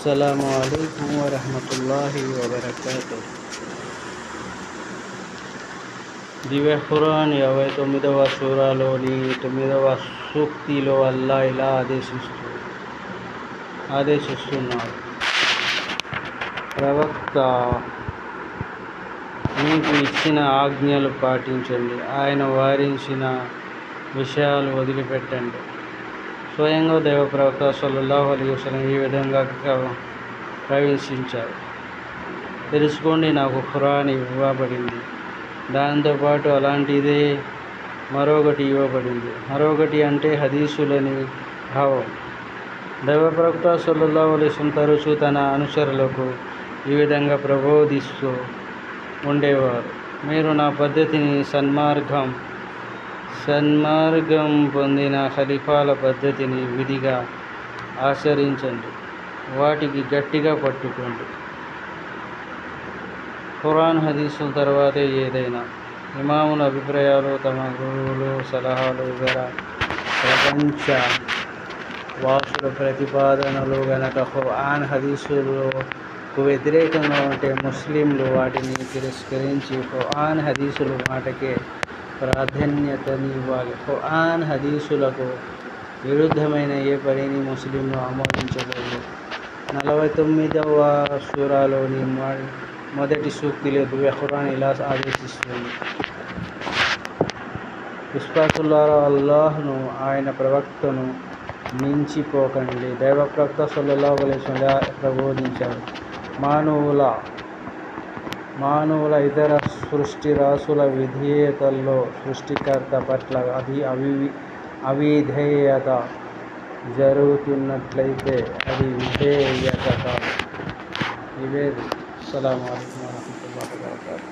అస్సలాము అలైకుం వరహ్మతుల్లాహి వబరకాతుహు. దివ్య ఖురాన్ 59వ సూరాలోని 9వ సూక్తిలో అల్లా ఇలా ఆదేశిస్తున్నాడు, ప్రవక్త, మీకు ఇచ్చిన ఆజ్ఞలు పాటించండి, ఆయన వారించిన విషయాలు వదిలిపెట్టండి. స్వయంగా దైవ ప్రవక్త సల్లల్లాహు అలైహి వసల్లం ఈ విధంగా ప్రవేశించారు. తెలుసుకోండి, నాకు ఖురాన్ ఇవ్వబడింది, దాంతోపాటు అలాంటిదే మరొకటి ఇవ్వబడింది. మరొకటి అంటే హదీసులని భావం. దైవ ప్రవక్త సల్లల్లాహు అలైహి వసల్లం తరచూ తన అనుచరులకు ఈ విధంగా ప్రబోధిస్తూ ఉండేవారు, మీరు నా పద్ధతిని, సన్మార్గం పొందిన ఖలీఫాల పద్ధతిని విధిగా ఆచరించండి, వాటికి గట్టిగా పట్టుకోండి. ఖురాన్, హదీసుల తర్వాతే ఏదైనా. ఇమాముల అభిప్రాయాలు, తమ గురువులు సలహాలు, ఇతర ప్రపంచ వాసుల ప్రతిపాదనలు గనక ఖురాన్, హదీసులకు వ్యతిరేకంగా ఉంటే ముస్లింలు వాటిని తిరస్కరించి ఖురాన్, హదీసుల మాటకే ప్రాధాన్యతనివ్వాలి. ఖురాన్, హదీసులకు విరుద్ధమైన ఏ పనిని ముస్లింలు ఆమోదించకూడదు. 49వ సూరాలోని మొదటి సూక్తిలో దివ్య ఖురాన్ ఇలా ఆదేశిస్తుంది, విశ్వాసులారా, అల్లాహ్ను, ఆయన ప్రవక్తను మించిపోకండి. దైవ ప్రవక్త సల్లల్లాహు అలైహి వసల్లం ప్రబోధించారు, మానవుల ఇతర సృష్టిరాశుల విధేయతల్లో సృష్టికర్త పట్ల అవిధేయత జరుగుతున్నట్లయితే అది విధేయత కాదు. అస్సలాము అలైకుం వరహ్మతుల్లాహి వబరకాతుహు.